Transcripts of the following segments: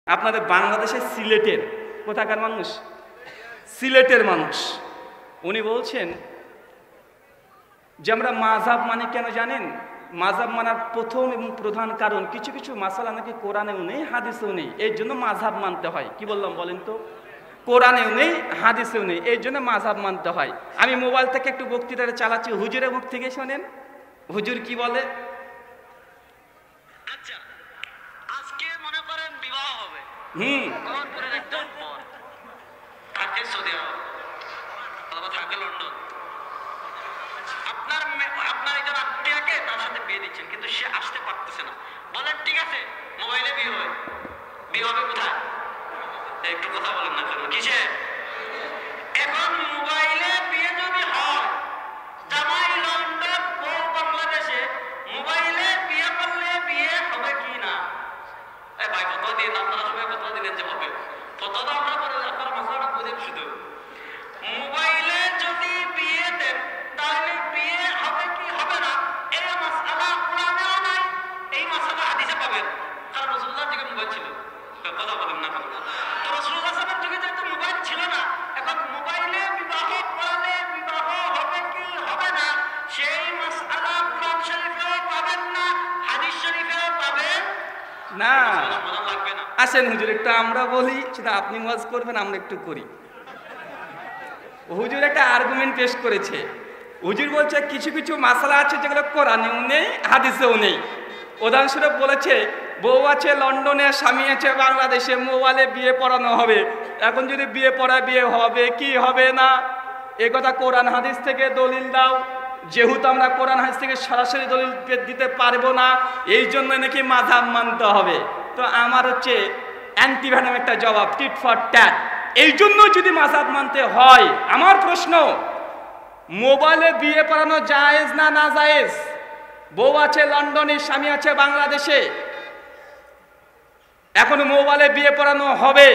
আপনাদের বাংলাদেশের সিলেটের কোথাকার মানুষ, সিলেটের মানুষ, উনি বলছেন যে আমরা মাযহাব মানে কেন জানেন? মাযহাব মানার প্রথম এবং প্রধান কারণ কিছু কিছু মাসালা নাকি কোরআনেও নেই, হাদিসেও নেই, এই জন্য মাযহাব মানতে হয়। কি বললাম বলেন তো? কোরআনেও নেই, হাদিসেও নেই, এই জন্য মাযহাব মানতে হয়। আমি মোবাইল থেকে একটু বক্তৃতাটা চালাচ্ছি, হুজুরের মুখ থেকে শোনেন হুজুর কি বলে। আচ্ছা, আজকে মনে করেন বিবাহ হবে, কবরপুরের একদম পর থাকে সৌদি আরব অথবা থাকে লন্ডন। আপনার একজন আত্মীয়কে তার সাথে বিয়ে দিচ্ছেন, কিন্তু সে আসতে পারতেছে না। বলেন ঠিক আছে, মোবাইলে বিয়ে হয়, বিয়ে হবে কোথায়? একটু কথা বলেন না কেন, কিসে? এখন মোবাইলে বিয়ে যদি হয়, জামাই লন্ডন, বউ বাংলাদেশে, মোবাইলে বিয়ে করলে বিয়ে হবে কি না? ভাই কত দিন আপনারা সবাই কত দিনের যে হবে কত তো আমরা করে, আপনারা মশলাটা বুঝেন। শুধু মোবাইলে যদি বিয়ে দেন তাহলে বিয়ে হবে কি হবে না, এই মাসআলা কোরআনেও নাই, এই মাসআলা হাদিসে পাবেন। কারণ রাসূলুল্লাহর যুগে মোবাইল ছিল, কথা বলেন না কেন? তো রাসূলুল্লাহ সাল্লাল্লাহু আলাইহি ওয়াসাল্লামের যুগে যেহেতু মোবাইল ছিল না, এখন মোবাইলে বিবাহ করলে বিবাহ হবে কি হবে না, সেই মাসআলা কোরআন শরীফেও পাবেন না, হাদিস শরীফেও পাবেন না। মজা লাগবে না? আসেন হুজুর একটু আমরা বলি, সেটা আপনি ওয়াজ করবেন, আমরা একটু করি। হুজুর একটা আর্গুমেন্ট পেশ করেছে। হুজুর বলছে কিছু কিছু মাসালা আছে যেগুলো কোরআনেও নেই, হাদিসেও নেই। উদাহরণস্বরূপ বলেছে বউ আছে লন্ডনে, স্বামী আছে বাংলাদেশে, মোবাইলে বিয়ে পড়ানো হবে। এখন যদি বিয়ে পড়ায় বিয়ে হবে কি হবে না, এ কথা কোরআন হাদিস থেকে দলিল দাও। যেহেতু আমরা কোরআন হাদিস থেকে সরাসরি দলিল দিতে পারবো না, এই জন্য নাকি মাযহাব মানতে হবে। তো আমার হচ্ছে অ্যান্টিভ্যানাম একটা জবাব, টিট ফর ট্যাট। এই জন্য যদি মাযহাব মানতে হয়, আমার প্রশ্ন, মোবাইলে বিয়ে পড়ানো জায়েজ না না জায়েজ? বউ আছে লন্ডনে, স্বামী আছে বাংলাদেশে, এখন মোবাইলে বিয়ে পড়ানো হবে।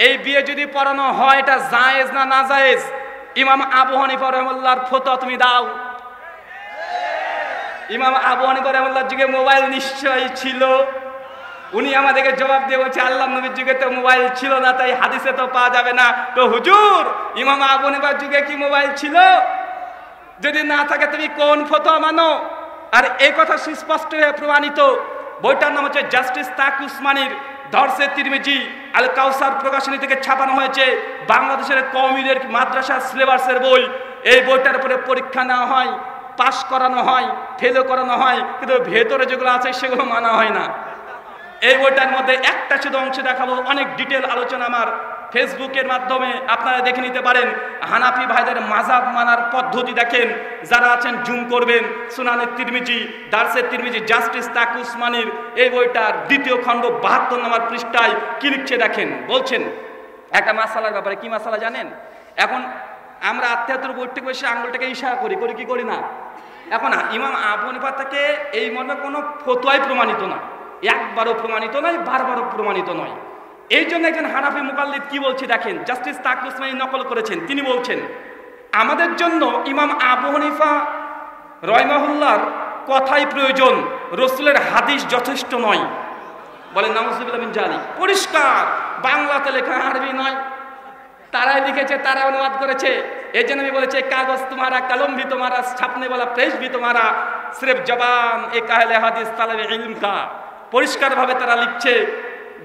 এই বিয়ে যদি পড়ানো হয়, এটা জায়েজ না না জায়েজ? ইমাম আবু হানিফা রাহিমাহুল্লাহর ফতোয়া তুমি দাও। ইমাম আবু হানিফা রাহিমাহুল্লাহর যুগে মোবাইল নিশ্চয়ই ছিল। উনি আমাদেরকে জবাব দিয়ে বলছে আল্লাহর নবীর যুগে তো মোবাইল ছিল না, তাই হাদিসে তো পাওয়া যাবে না। তো হুজুর, ইমাম আবু হানিফার যুগে কি মোবাইল ছিল? যদি না থাকে তুমি কোন ফতোয়া মানো? আর এই কথা সুস্পষ্ট হয়ে প্রমাণিত, বইটার নাম হচ্ছে জাস্টিস তাকি উসমানীর দরসে তিরমিজি আল কাউসার প্রকাশনী থেকে ছাপানো হয়েছে, বাংলাদেশের কওমিদের মাদ্রাসা সিলেবাসের বই। এই বইটার উপরে পরীক্ষা নেওয়া হয়, পাস করানো হয়, ফেলও করানো হয়, কিন্তু ভেতরে যেগুলো আছে সেগুলো মানা হয় না। এই বইটার মধ্যে একটা শুধু অংশ দেখাবো, অনেক ডিটেল আলোচনা আমার ফেসবুকের মাধ্যমে আপনারা দেখে নিতে পারেন। হানাফি ভাইদের মাযহাব মানার পদ্ধতি দেখেন, যারা আছেন জুম করবেন। সুনানে তিরমিজি, দারসে তিরমিজি, জাস্টিস তাকি উসমানীর এই বইটার 2য় খণ্ড 72 নম্বর পৃষ্ঠায় কি লিখছে দেখেন। বলছেন একটা মাসালার ব্যাপারে। কি মাসালা জানেন? এখন আমরা আত্মীয়তার বইটাকে বসে আঙুলটাকে ইশারা করি, করি কি করি না? এখন ইমাম আবু হানিফা থেকে এই মর্মে কোনো ফতোয়াই প্রমাণিত না, একবারও প্রমাণিত নয়, বারবারও প্রমাণিত নয়। এই জন্য একজন হানাফি মুকাল্লিদ কি বলছে দেখেন, জাস্টিস তাকি উসমানী নকল করেছেন। তিনি বলছেন আমাদের জন্য ইমাম আবু হানিফা রাহিমাহুল্লাহর কথাই প্রয়োজন, রাসূলের হাদিস যথেষ্ট নয়। বলেন নাউযুবিল্লাহ মিন জালিক। পরিষ্কার বাংলাতে লেখা, আরবি নয়। তারাই লিখেছে, তারা অনুবাদ করেছে। এই জন্য আমি বলেছি কাগজ তোমারা, কলম ভি তোমারা, ছাপনে वाला প্রেস ভি তোমারা, সির্ফ জবান এক আহলে হাদিস তালেবে ইলম কা। পরিষ্কারভাবে তারা লিখছে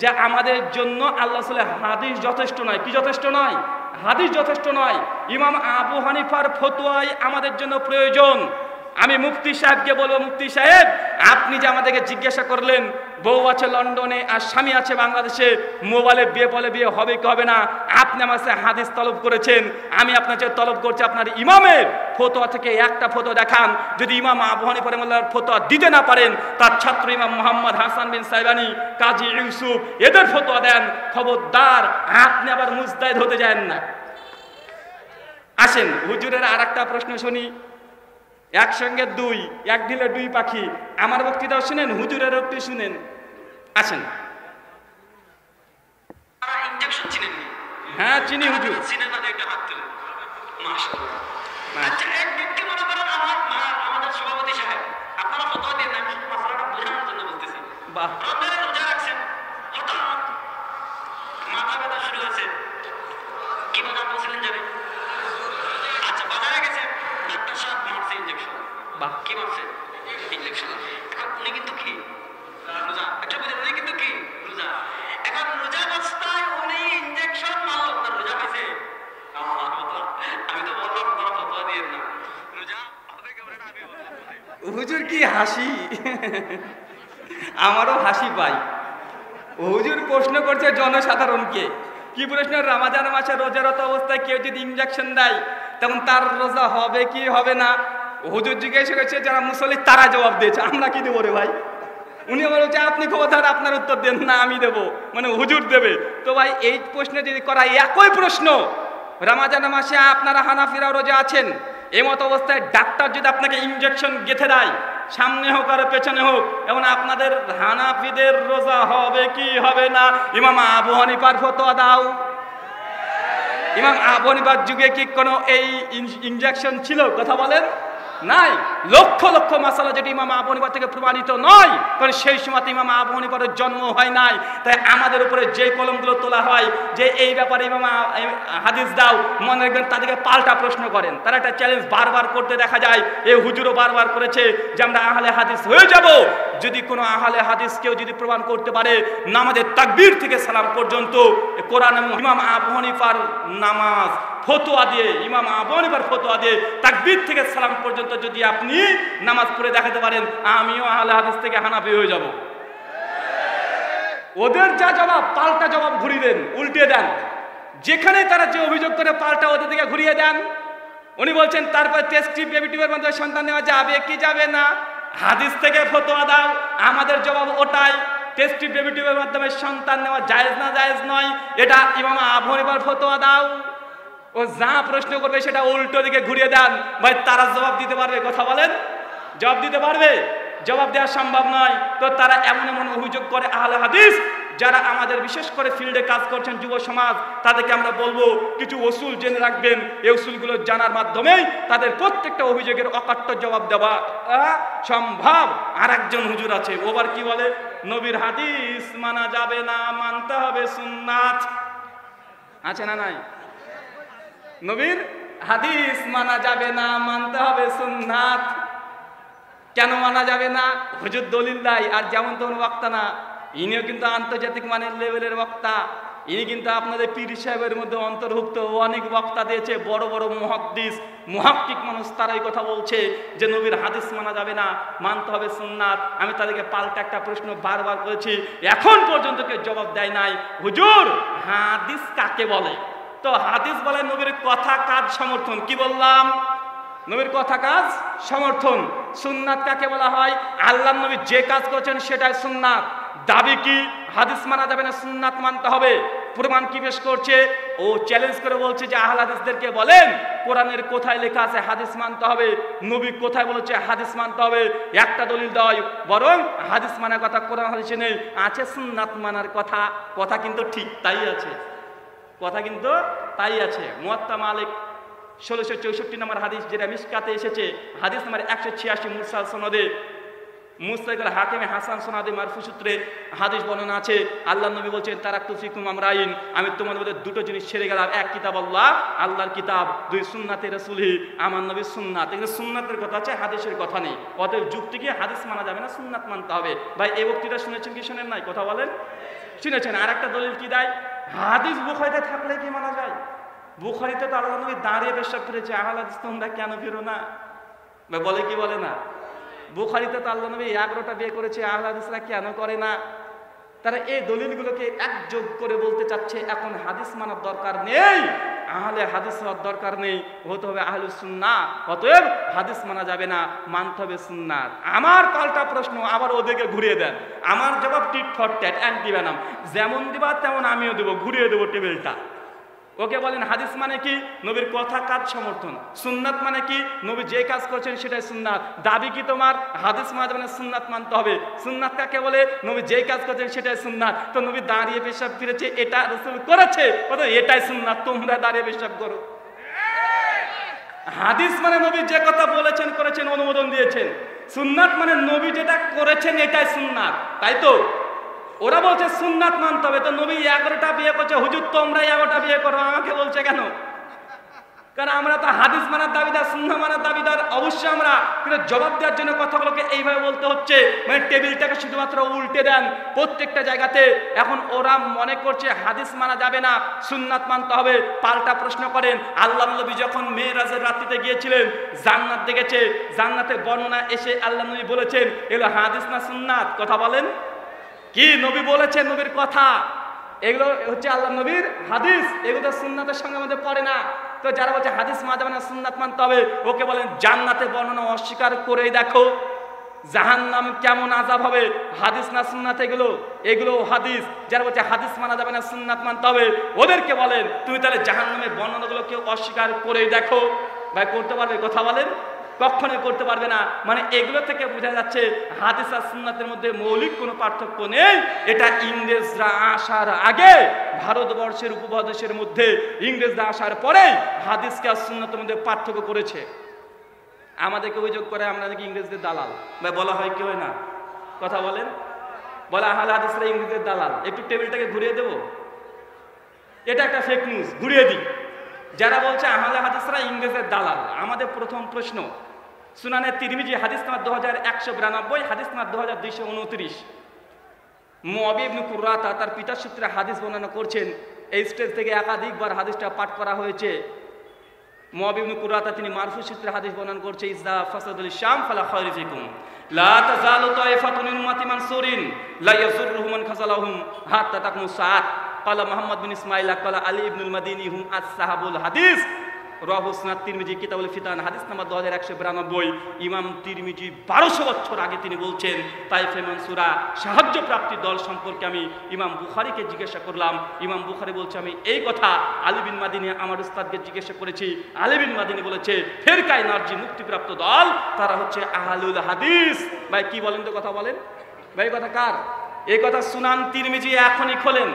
যে আমাদের জন্য আল্লাহ রাসূলের হাদিস যথেষ্ট নয়। কি যথেষ্ট নয়? হাদিস যথেষ্ট নয়। ইমাম আবু হানিফার ফতোয়াই আমাদের জন্য প্রয়োজন। আমি মুফতি সাহেবকে বলবো, মুফতি সাহেব আপনি যে আমাদেরকে জিজ্ঞাসা করলেন বউ আছে লন্ডনে আর স্বামী আছে বাংলাদেশে, মোবাইলে বিয়ে বলে বিয়ে হবে কি হবে না, আপনি আমার কাছে হাদিস তলব করেছেন, আমি আপনার কাছে তলব করছি আপনার ইমামের ফতোয়া থেকে একটা ফতোয়া দেখান। যদি ইমাম আবু হানিফা রাহিমাহুল্লাহর ফতোয়া দিতে না পারেন, তার ছাত্র ইমাম মুহাম্মদ হাসান বিন সাইবানি, কাজী ইউসুফ এদের ফতোয়া দেন, খবরদার আপনি আবার মুজতাহিদ হতে যান না। আসেন হুজুরের আরেকটা প্রশ্ন শুনি। একসঙ্গে দুই, এক ঢিলে দুই পাখি। আমার বক্তৃতাও শুনেন, হুজুরের একটু শুনেন। আসেন। ইনজেকশন চিনেন? হ্যাঁ চিনি হুজুর। চিনেন না? একটা হাত তুলে। মাশাআল্লাহ। আচ্ছা, এক ব্যক্তি মনে করেন আমাদের সভাপতি সাহেব, আপনারা ফতোয়া দেন, আমি শুধু মাসালাটা বোঝানোর জন্য বলতেছি। বাহ। রমজানে রোজা রাখছেন, হঠাৎ কেমন যাবে? আচ্ছা, বাজারে গেছে, ডাক্তার সাহেব মারছে ইঞ্জেকশন। বাহ, কি মারছে? ইঞ্জেকশন। এখন উনি কিন্তু কি রোজা, একটা বুঝেন, উনি কিন্তু কি রোজা। এখন রোজা অবস্থায় উনি ইঞ্জেকশন মারলো, তার রোজা হয়েছে? আমি তো বললাম তোরা ফতোয়া দিয়ে না, রোজা হবে কেমন এটা আমি বলবো। হুজুর কি হাসি, আমারও হাসি পাই। হুজুর প্রশ্ন করছে জনসাধারণকে, কি প্রশ্ন? রমজান মাসে রোজারত অবস্থায় কেউ যদি ইনজেকশন দেয় তখন তার রোজা হবে কি হবে না? হুজুর জিজ্ঞেস করেছে, যারা মুসল্লি তারা জবাব দিয়েছে, আমরা কি দেবো রে ভাই? উনি বলছে আপনি খবরদার আপনার উত্তর দেন না, আমি দেবো, মানে হুজুর দেবে। তো ভাই এই প্রশ্ন যদি করা, একই প্রশ্ন রমজান মাসে আপনারা হানাফিরা রোজা আছেন, এমত অবস্থায় ডাক্তার যদি আপনাকে ইনজেকশন গেঁথে দেয়, সামনে হোক আর পেছনে হোক, এখন আপনাদের হানাফিদের রোজা হবে কি হবে না? ইমাম আবু হানিফার ফতোয়া দাও। ইমাম আবু হানিফার যুগে কি কোনো এই ইনজেকশন ছিল? কথা বলেন। নাই। লক্ষ লক্ষ মাসালা যেটি ইমাম আবু হানিফা থেকে প্রমাণিত নয়, কারণ সেই সময় ইমাম আবু হানিফার জন্ম হয় নাই। তাই আমাদের উপরে যে কলমগুলো তোলা হয় যে এই ব্যাপারে ইমাম হাদিস দাও, মনে রাখবেন তাদেরকে পাল্টা প্রশ্ন করেন। তারা একটা চ্যালেঞ্জ বারবার করতে দেখা যায়, এই হুজুরও বারবার করেছে যে আমরা আহলে হাদিস হয়ে যাব যদি কোনো আহলে হাদিস কেউ যদি প্রমাণ করতে পারে নামাজের তাকবীর থেকে সালাম পর্যন্ত কোরআন এবং ইমাম আবু হানিফার নামাজ ফতোয়া দিয়ে, ইমাম আবু হানিফার ফতোয়া দিয়ে তাকবীর থেকে সালাম পর্যন্ত যদি আপনি নামাজ পড়ে দেখাতে পারেন, আমিও আহলে হাদিস থেকে হানাফি হয়ে যাব। ওদের যা জবাব, পাল্টা জবাব ঘুরিয়ে দেন, উল্টে দেন। যেখানে তারা যে অভিযোগ করে পাল্টা ওদের দিকে ঘুরিয়ে দেন। উনি বলছেন তারপর টেস্ট টিউব বেবি টিউবের মাধ্যমে সন্তান নেওয়া যাবে কি যাবে না? হাদিস থেকে ফতোয়া দাও। আমাদের জবাব ওটাই, টেস্ট টিউব বেবি টিউবের মাধ্যমে সন্তান নেওয়া জায়েজ না জায়েজ নয়, এটা ইমাম আবু হানিফার ফতোয়া দাও। ও যা প্রশ্ন করবে সেটা উল্টো দিকে ঘুরিয়ে দেন। ভাই তারা জবাব দিতে পারবে? কথা বলেন, জবাব দিতে পারবে? জবাব দেওয়া সম্ভব নয়। তো তারা এমন এমন অভিযোগ করে আহলে হাদিস, যারা আমাদের বিশেষ করে ফিল্ডে কাজ করছেন যুব সমাজ, তাদেরকে আমরা বলবো কিছু উসুল জেনে রাখবেন। এই উসুলগুলো জানার মাধ্যমেই তাদের প্রত্যেকটা অভিযোগের অকাট্য জবাব দেওয়া সম্ভব। আর একজন হুজুর আছে, ওবার কি বলে? নবীর হাদিস মানা যাবে না, মানতে হবে সুন্নাত। আছে না নাই? নবীর হাদিস মানা যাবে না, মানতে হবে সুন্নাত। কেন মানা যাবে না? হুজুর দলিল দেয়, আর যেমন তেমন বক্তা না, ইনিও কিন্তু আন্তর্জাতিক মানের লেভেলের বক্তা। ইনি কিন্তু আপনাদের পীর সাহেবের মধ্যে অন্তর্ভুক্ত। অনেক বক্তা দিয়েছে, বড় বড় মুহাদ্দিস মুহাক্কিক মানুষ, তারাই কথা বলছে যে নবীর হাদিস মানা যাবে না, মানতে হবে সুন্নাত। আমি তাদেরকে পাল্টা একটা প্রশ্ন বারবার করেছি, এখন পর্যন্ত কেউ জবাব দেয় নাই। হুজুর হাদিস কাকে বলে? তো হাদিস বলে নবীর কথা কাজ সমর্থন। কি বললাম? নবীর কথা কাজ সমর্থন। সুন্নাত কাকে বলা হয়? আল্লাহর নবী যে কাজ করেছেন সেটাই সুন্নাত। দাবি কি? হাদিস মানা যাবে না, সুন্নাত মানতে হবে। প্রমাণ কি পেশ করছে? ও চ্যালেঞ্জ করে বলছে যে আহলে হাদিসদেরকে বলেন কোরআনের কোথায় লেখা আছে হাদিস মানতে হবে, নবী কোথায় বলেছে হাদিস মানতে হবে, একটা দলিল দেয়। বরং হাদিস মানার কথা কোরআন হাদিসে নেই, আছে সুন্নাত মানার কথা। কথা কিন্তু ঠিক তাই আছে, কথা কিন্তু তাই আছে। মুয়াত্তা মালিক 1664 নম্বর হাদিস, যেটা মিশকাতে এসেছে, হাদিস নম্বর 186 মুরসাল সনদে, মুস্তাকিল হাকিমে হাসান সনদে মারফু সূত্রে হাদিস বর্ণনা আছে। আল্লাহর নবী বলছেন তারাকতু ফিকুম আমরাইন, আমি তোমাদের মধ্যে দুটো জিনিস ছেড়ে গেলাম, এক কিতাব আল্লাহ, আল্লাহর কিতাব, দুই সুন্নাতে রাসূলহি, আমার নবীর সুন্নাত। এখানে সুন্নাতের কথা আছে, হাদিসের কথা নেই। অতএব যুক্তি কি? হাদিস মানা যাবে না, সুন্নাত মানতে হবে। ভাই এই বক্তৃতা শুনেছেন কি শোনেন নাই? কথা বলেন, শুনেছেন? আর একটা দলিল কি দেয়? হাদিস বুখারীতে থাকলে কি মানা যায়? বুখারীতে তো আল্লাহর নবী দাঁড়িয়ে পেশাব করেছে, আহলে হাদিস তোমরা কেন ফিরো না? ভাই বলে কি বলে না? বুখারীতে তো আল্লাহর নবী 11টা বিয়ে করেছে, আহলে হাদিসরা কেন করে না? তারা এই দলিলগুলোকে একযোগ করে বলতে চাচ্ছে এখন হাদিস মানার দরকার নেই, আহলে হাদিস হওয়ার দরকার নেই, হতে হবে আহলুস সুন্নাহ। অতএব হাদিস মানা যাবে না, মানতে হবে সুন্নাত। আমার পাল্টা প্রশ্ন আবার ওদেরকে ঘুরিয়ে দেন। আমার জবাব tit for tat, anti venom, যেমন দিবা তেমন আমিও দেবো, ঘুরিয়ে দেবো টেবিলটা। ওকে বলেন হাদিস মানে কি? নবীর কথা কাজ সমর্থন। সুন্নাত মানে কি? নবী যে কাজ করছেন সেটাই সুন্নাত। দাবি কি তোমার? হাদিস মানা যাবে না, সুন্নাত মানতে হবে। সুন্নাত কাকে বলে? নবী যে কাজ করছেন সেটাই সুন্নাত। তো নবী দাঁড়িয়ে পেশাব ফিরেছে, এটা রাসূল করেছে, এটাই সুন্নাত, তোমরা দাঁড়িয়ে পেশাব করো। হাদিস মানে নবী যে কথা বলেছেন, করেছেন, অনুমোদন দিয়েছেন। সুন্নাত মানে নবী যেটা করেছেন এটাই সুন্নাত, তাই তো? ওরা বলছে সুন্নাত মানতে হবে। তো নবী 11টা বিয়ে করছে, হুজুর তোমরা 11টা বিয়ে করো, আমাকে বলছে কেন? কারণ আমরা তো হাদিস মানার দাবিদার, সুন্নাহ মানার দাবিদার, অবশ্যই আমরা, কিন্তু জবাব দেওয়ার জন্য কথাগুলোকে এইভাবে বলতে হচ্ছে, মানে টেবিলটাকে শুধুমাত্র উল্টে দেন প্রত্যেকটা জায়গাতে। এখন ওরা মনে করছে হাদিস মানা যাবে না, সুন্নাত মানতে হবে, পাল্টা প্রশ্ন করেন। আল্লাহ নবী যখন মেরাজের রাত্রিতে গিয়েছিলেন, জান্নাত দেখেছে, জান্নাতে বর্ণনা এসে আল্লাহ নবী বলেছেন এগুলো হাদিস না সুন্নাত? কথা বলেন, কি নবী বলেছেন, নবীর কথা, এগুলো হচ্ছে আল্লাহ নবীর হাদিস, এগুলো সুন্নাতের সঙ্গে আমাদের পড়ে না। তো যারা বলছে হাদিস মানতে হবে না, সুন্নাত মানতে হবে, ওকে বলেন জান্নাতে বর্ণনা অস্বীকার করেই দেখো, জাহান্নাম কেমন আযাব হবে, হাদিস না সুন্নাত? এগুলো হাদিস। যারা বলছে হাদিস মানা যাবে না, সুন্নাত মানতে হবে, ওদেরকে বলেন তুমি তাহলে জাহান্নামের বর্ণনাগুলো কেউ অস্বীকার করেই দেখো। ভাই করতে পারবে? কথা বলেন, কখনোই করতে পারবে না। মানে এগুলো থেকে বোঝা যাচ্ছে হাদিস আর সুন্নাতের মধ্যে মৌলিক কোনো পার্থক্য নেই। এটা ইংরেজরা আসার আগে ভারতবর্ষের উপমহাদেশের মধ্যে ইংরেজরা আসার পরেই হাদিসকে আর সুন্নাতের মধ্যে পার্থক্য করেছে। আমাদেরকে অভিযোগ করে আমরা নাকি ইংরেজদের দালাল, ভাই বলা হয় কি হয় না? কথা বলেন, বলা আহলে হাদিসরা ইংরেজদের দালাল। একটু টেবিলটাকে ঘুরিয়ে দেবো, এটা একটা ফেক নিউজ, ঘুরিয়ে দিই। যারা বলছে আহলে হাদিসরা ইংরেজের দালাল, আমাদের প্রথম প্রশ্ন, সুনানে তিরমিজি হাদিস নাম্বার 2192, হাদিস নাম্বার 2229, মুআবি ইবনে কুররাতা তার পিতার সূত্রে হাদিস বর্ণনা করছেন। এই স্টেজ থেকে একাধিকবার হাদিসটা পাঠ করা হয়েছে। মুআবি ইবনে কুররাতা তিনি মারফু সূত্রে হাদিস বর্ণনা করছে, ইজা ফাসাদুল শাম ফালা খায়রা ফিকুম লা তাজালু তাইফাতুন মিন উম্মতি মানসুরিন লা ইয়াযুররুহুম মান খাযালাহুম হাত্তা তাকুমু সাআত ক্বালা মুহাম্মদ বিন ইসমাঈল ক্বালা আলী ইবনুল মাদিনী হুম আসহাবুল হাদিস। রাহু সুনাত তিরমিজি কিতাবুল ফিতান হাদিস নাম্বার 2192। ইমাম তিরমিজি 1200 বছর আগে তিনি বলছেন তাইফে মানসুরা সাহায্য প্রাপ্তির দল সম্পর্কে আমি ইমাম বুখারীকে জিজ্ঞাসা করলাম। ইমাম বুখারী বলছে আমি এই কথা আলী বিন মাদিনী আমার উস্তাদকে জিজ্ঞাসা করেছি। আলী বিন মাদিনী বলেছে ফেরকায়ে নারজি মুক্তিপ্রাপ্ত দল তারা হচ্ছে আহলুল হাদিস। ভাই কি বলেন তো, কথা বলেন ভাই, কথা কার? এই কথা সুনান তিরমিজি এখনই খোলেন,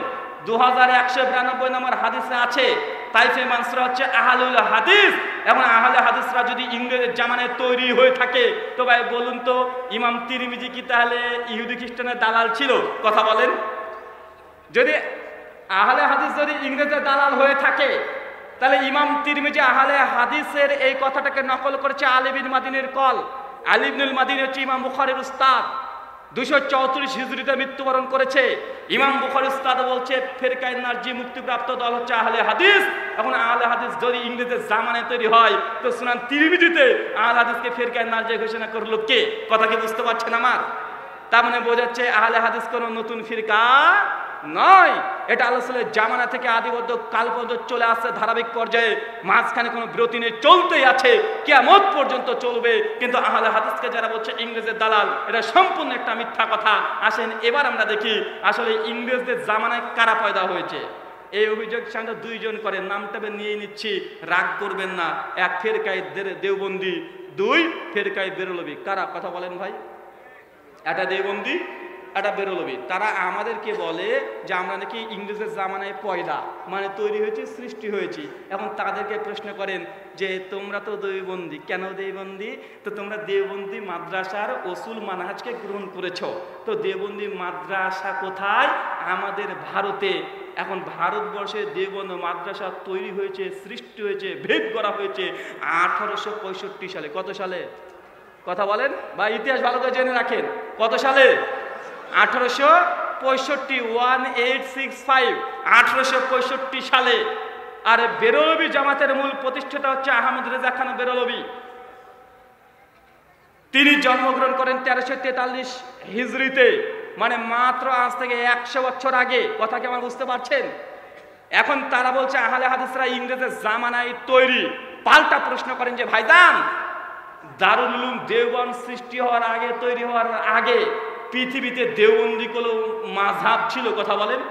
2192 নম্বর হাদিসে আছে তাইফে মানসুরা হচ্ছে আহলুল হাদিস। এখন আহলে হাদিসরা যদি ইংরেজের জামানায় তৈরি হয়ে থাকে, তো ভাই বলুন তো ইমাম তিরমিজি কি তাহলে ইহুদি খ্রিস্টানের দালাল ছিল? কথা বলেন, যদি আহলে হাদিস যদি ইংরেজের দালাল হয়ে থাকে, তাহলে ইমাম তিরমিজি আহলে হাদিসের এই কথাটাকে নকল করেছে আলী বিন মাদিনীর কল। আলী ইবনুল মাদিনী হচ্ছে ইমাম বুখারীর উস্তাদ, 234 হিজরিতে মৃত্যুবরণ করেছে। ইমাম বুখারী উস্তাদ বলছে ফেরকায়ে নারজি মুক্তিপ্রাপ্ত দল হচ্ছে আহলে হাদিস। এখন আহলে হাদিস যদি ইংরেজের জামানায় তৈরি হয়, তো সুনান তিরমিজিতে আহলে হাদিসকে ফেরকায়ে নারজি ঘোষণা করলো কে? কথা কি বুঝতে পারছেন আমার? তার মানে বোঝাচ্ছে আহলে হাদিস কোনো নতুন ফিরকা নয়, এটা আল্লাহর জামানা থেকে আদিবদ্ধ কাল পর্যন্ত চলে আসছে ধারাবাহিক পর্যায়ে, মাঝখানে কোনো বিরতি নেই, চলতেই আছে, কিয়ামত পর্যন্ত চলবে। কিন্তু আহলে হাদিসকে যারা বলছে ইংরেজের দালাল, এটা সম্পূর্ণ একটা মিথ্যা কথা। আসেন এবার আমরা দেখি আসলে ইংরেজদের জামানায় কারা পয়দা হয়েছে। এই অভিযোগ সামনে দুইজন করে, নামটা নিয়ে নিচ্ছি, রাগ করবেন না। এক ফেরকায়ে দেওবন্দি, দুই ফেরকায়ে বেরলভী। কারা? কথা বলেন ভাই। একটা দেওবন্দি, একটা বেরলভী। তারা আমাদেরকে বলে যে আমরা নাকি ইংরেজের জামানায় পয়দা, মানে তৈরি হয়েছি, সৃষ্টি হয়েছি। এখন তাদেরকে প্রশ্ন করেন যে তোমরা তো দেওবন্দি, কেন দেওবন্দি? তো তোমরা দেওবন্দি মাদ্রাসার উসুল মানহাজকে গ্রহণ করেছো। তো দেওবন্দি মাদ্রাসা কোথায়? আমাদের ভারতে। এখন ভারতবর্ষে দেওবন্দ মাদ্রাসা তৈরি হয়েছে, সৃষ্টি হয়েছে, ভেদ করা হয়েছে 1865 সালে। কত সালে? কথা বলেন বা ইতিহাস ভালো করে জেনে রাখেন। কত সালে? 1865, 1865, 1865 সালে। আর বেরলভী জামাতের মূল প্রতিষ্ঠাতা হচ্ছে আহমদ রেজা খান বেরলভী। তিনি জন্মগ্রহণ করেন 1343 হিজরিতে, মানে মাত্র আজ থেকে 100 বছর আগে। কথা কি আমার বুঝতে পারছেন? এখন তারা বলছে আহলে হাদিসরা ইংরেজের জামানায় তৈরি। পাল্টা প্রশ্ন করেন যে ভাইজান, দারুল উলুম দেওবন্দ সৃষ্টি হওয়ার আগে, তৈরি হওয়ার আগে পৃথিবীতে দেওবন্দি কোনো মাযহাব ছিল? কথা বলেন।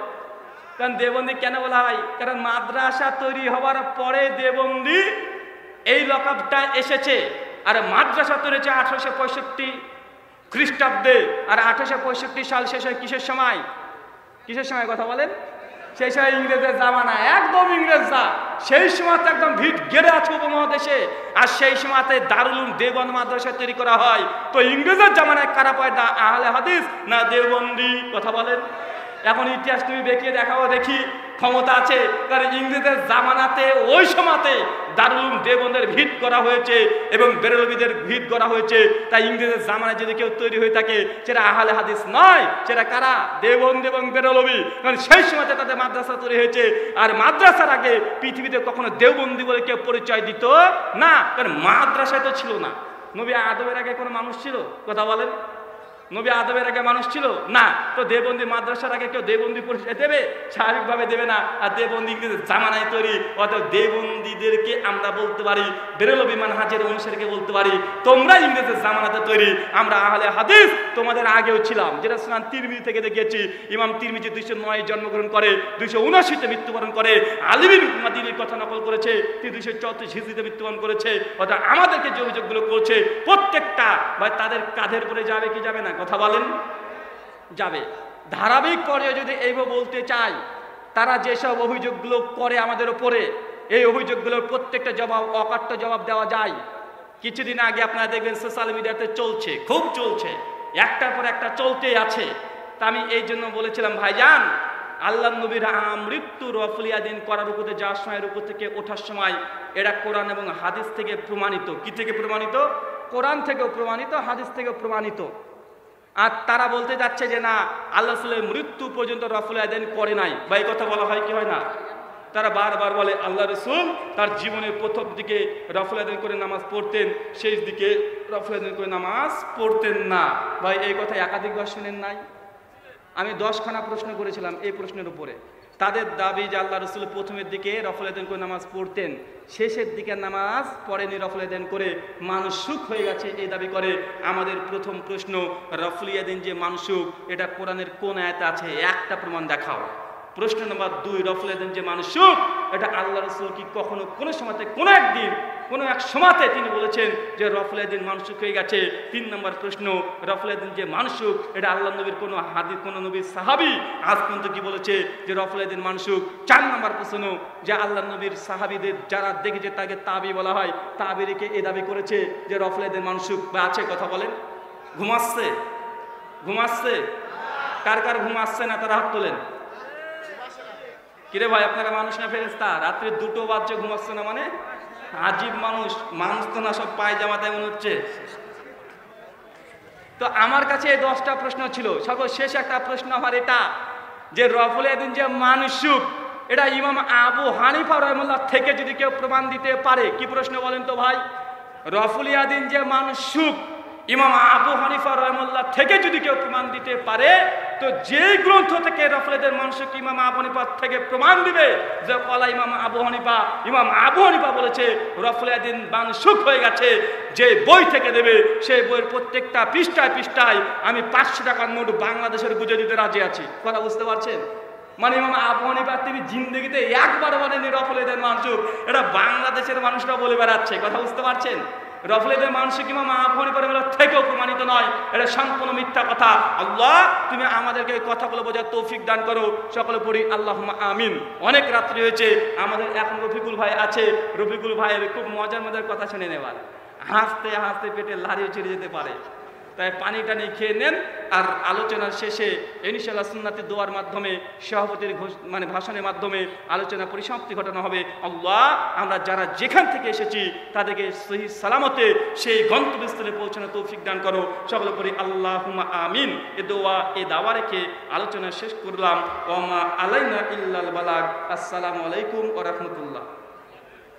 কারণ দেওবন্দি কেন বলা হয়? কারণ মাদ্রাসা তৈরি হওয়ার পরে দেওবন্দি এই লকাবটা এসেছে। আর মাদ্রাসা তৈরি হয়েছে 1865 খ্রিস্টাব্দে। আর 1865 সাল শেষ হয় কিসের সময়? কিসের সময়? কথা বলেন। সেই সময় ইংরেজের জামানা, একদম ইংরেজরা সেই সময়তে একদম ভিড় গেড়ে আছে উপমহাদেশে। আর সেই সময়তে দারুল উলুম দেওবন্দ মাদ্রাসা তৈরি করা হয়। তো ইংরেজের জামানায় কারা পয়দা? আহলে হাদিস না দেওবন্দি? কথা বলেন। এখন ইতিহাস তুমি বেঁকিয়ে দেখাও দেখি। ক্ষমতা আছে, কারণ ইংরেজদের জামানাতে ওই সময়তে দারুল উলুম দেওবন্দের ভিত করা হয়েছে এবং বেরলভীদের ভিত করা হয়েছে। তাই ইংরেজের জামানায় যদি কেউ তৈরি হয়ে থাকে সেটা আহলে হাদিস নয়, সেটা কারা? দেওবন্দ এবং বেরলভী। কারণ সেই সময়তে তাদের মাদ্রাসা তৈরি হয়েছে। আর মাদ্রাসার আগে পৃথিবীতে কখনো দেওবন্দি বলে কেউ পরিচয় দিত না, কারণ মাদ্রাসায় তো ছিল না। নবী আদমের আগে কোনো মানুষ ছিল? কথা বলেন, নবী আদমের আগে মানুষ ছিল না? তো দেওবন্দি মাদ্রাসার আগে কেউ দেওবন্দি পরিচয় দেবে? স্বাভাবিকভাবে দেবে না। আর দেওবন্দি ইংরেজের জামানায় তৈরি, অর্থাৎ দেওবন্দিদেরকে আমরা বলতে পারি, বেরলভী মানহাজের অনুসারীকে বলতে পারি তোমরা ইংরেজের জামানাতে তৈরি, আমরা আহলে হাদিস তোমাদের আগেও ছিলাম। যেটা সুনান তিরমিজি থেকে দেখিয়েছি। ইমাম তিরমিজি 209 জন্মগ্রহণ করে 279 মৃত্যুবরণ করে। আলী বিন মাদিনীর কথা নকল করেছে, তিনি 234 হিজরিতে মৃত্যুবরণ করেছে। অর্থাৎ আমাদেরকে যে অভিযোগগুলো করছে প্রত্যেকটা ভাই তাদের কাঁধের পরে যাবে কি যাবে না? কথা বলেন, যাবে। ধারাবাহিক পর্যায়ে যদি এইভাবে বলতে চাই, তারা যেসব অভিযোগগুলো করে আমাদের ওপরে, এই অভিযোগগুলোর প্রত্যেকটা জবাব অকাট্য জবাব দেওয়া যায়। কিছুদিন আগে আপনারা দেখবেন সোশ্যাল মিডিয়াতে চলছে, খুব চলছে, একটার পর একটা চলতেই আছে। তা আমি এই জন্য বলেছিলাম ভাইজান, আল্লাহ নবীর মৃত্যু রফলিয়াদিন করার উপরে যাওয়ার সময়, উপর থেকে ওঠার সময়, এটা কোরআন এবং হাদিস থেকে প্রমাণিত। কি থেকে প্রমাণিত? কোরআন থেকেও প্রমাণিত, হাদিস থেকেও প্রমাণিত। আর তারা বলতে যাচ্ছে যে না, আল্লাহ রাসূলের মৃত্যু পর্যন্ত রফল আদান করে নাই। বা এই কথা বলা হয় কি হয় না? তারা বারবার বলে আল্লাহ রাসূল তার জীবনের প্রথম দিকে রফল আদান করে নামাজ পড়তেন, শেষ দিকে রফল আদান করে নামাজ পড়তেন না। ভাই এই কথা একাধিকবার শুনেন নাই? আমি 10খানা প্রশ্ন করেছিলাম এই প্রশ্নের উপরে। তাদের দাবি যে আল্লাহ রাসূল প্রথমের দিকে রফল আদান করে নামাজ পড়তেন, শেষের দিকে নামাজ পড়েনি, রফল আদান করে মানসুখ হয়ে গেছে এই দাবি করে। আমাদের প্রথম প্রশ্ন, রফল আদান যে মানসুখ, এটা কোরআনের কোন আয়াতে আছে? একটা প্রমাণ দেখাও। প্রশ্ন নম্বর 2, রফল আদান যে মানসুখ, এটা আল্লাহ রাসূল কি কখনো কোনো সময়তে কোনো একদিন কোনো এক সময়তে তিনি বলেছেন যে রফল আদান মানসুখ হয়ে গেছে? 3 নম্বর প্রশ্ন, রফল আদান যে মানসুখ, এটা আল্লাহ নবীর কোনো হাদিস, কোনো নবীর সাহাবী আজ পর্যন্ত কি বলেছে যে রফল আদান মানসুখ? 4 নম্বর প্রশ্ন, যে আল্লাহ নবীর সাহাবীদের যারা দেখেছে তাকে তাবি বলা হয়, তাবিরিকে এ দাবি করেছে যে রফল আদান মানসুখ বা আছে? কথা বলেন। ঘুমাচ্ছে? ঘুমাচ্ছে? কার কার ঘুম আসছে না তারা হাত তোলেন। কিরে ভাই, আপনারা মানুষ না ফেরেশতা? রাত্রি 2টো বাজছে ঘুমাচ্ছে না মানে? আজীব মানুষ, মানুষ তো না, সব পায়জামাতে মনে হচ্ছে। তো আমার কাছে এই 10টা প্রশ্ন ছিল। সর্বশেষ একটা প্রশ্ন আমার এটা, যে রফল আদান যে মানসুখ, এটা ইমাম আবু হানিফা রাহিমাহুল্লাহ থেকে যদি কেউ প্রমাণ দিতে পারে। কি প্রশ্ন বলেন তো ভাই? রফল আদান যে মানসুখ, ইমাম আবু হানিফা রাহিমাহুল্লাহ থেকে যদি কেউ প্রমাণ দিতে পারে, তো যে গ্রন্থ থেকে রফল আদান মানসুখ ইমাম আবু হানিফা থেকে প্রমাণ দিবে যে কলা ইমাম আবু হানিফা বলেছে রফল আদান মানসুখ হয়ে গেছে, যে বই থেকে দেবে সেই বইয়ের প্রত্যেকটা পৃষ্ঠায় পৃষ্ঠায় আমি 500 টাকার নোট বাংলাদেশের গুজে দিতে রাজি আছি। কথা বুঝতে পারছেন? মানে ইমাম আবু হানিফা তিনি জিন্দেগিতে একবার বলেনি রফল আদান মানসুখ, এটা বাংলাদেশের মানুষরা বলে বেড়াচ্ছে। কথা বুঝতে পারছেন? রফল আদান মানসুখ ইমাম আবু হানিফা থেকেও প্রমাণিত নয়, এটা সম্পূর্ণ মিথ্যা কথা। আল্লাহ তুমি আমাদেরকে এই কথাগুলো বোঝার তৌফিক দান করো। সকলে পড়ি আল্লাহুম্মা আমিন। অনেক রাত্রি হয়েছে, আমাদের এখন রফিকুল ভাই আছে। রফিকুল ভাইয়ের খুব মজার কথা শুনে নেবার, হাসতে হাসতে পেটে লাড়িয়ে ছেড়ে যেতে পারে। তাই পানি টানি খেয়ে নেন। আর আলোচনার শেষে ইনশাআল্লাহ সুন্নাতি দোয়ার মাধ্যমে, সভাপতির ভাষণের মাধ্যমে আলোচনা পরিসমাপ্তি ঘটানো হবে। আল্লাহ আমরা যারা যেখান থেকে এসেছি তাদেরকে সহি সালামতে সেই গন্তব্যস্থলে পৌঁছানোর তৌফিক দান করো। সকলে পড়ি আল্লাহুম্মা আমিন। এ দোয়া এ দাওয়া রেখে আলোচনা শেষ করলাম। ওয়া মা আলাইনা ইল্লাল বালাগ। আসসালামু আলাইকুম ওয়া রাহমাতুল্লাহ।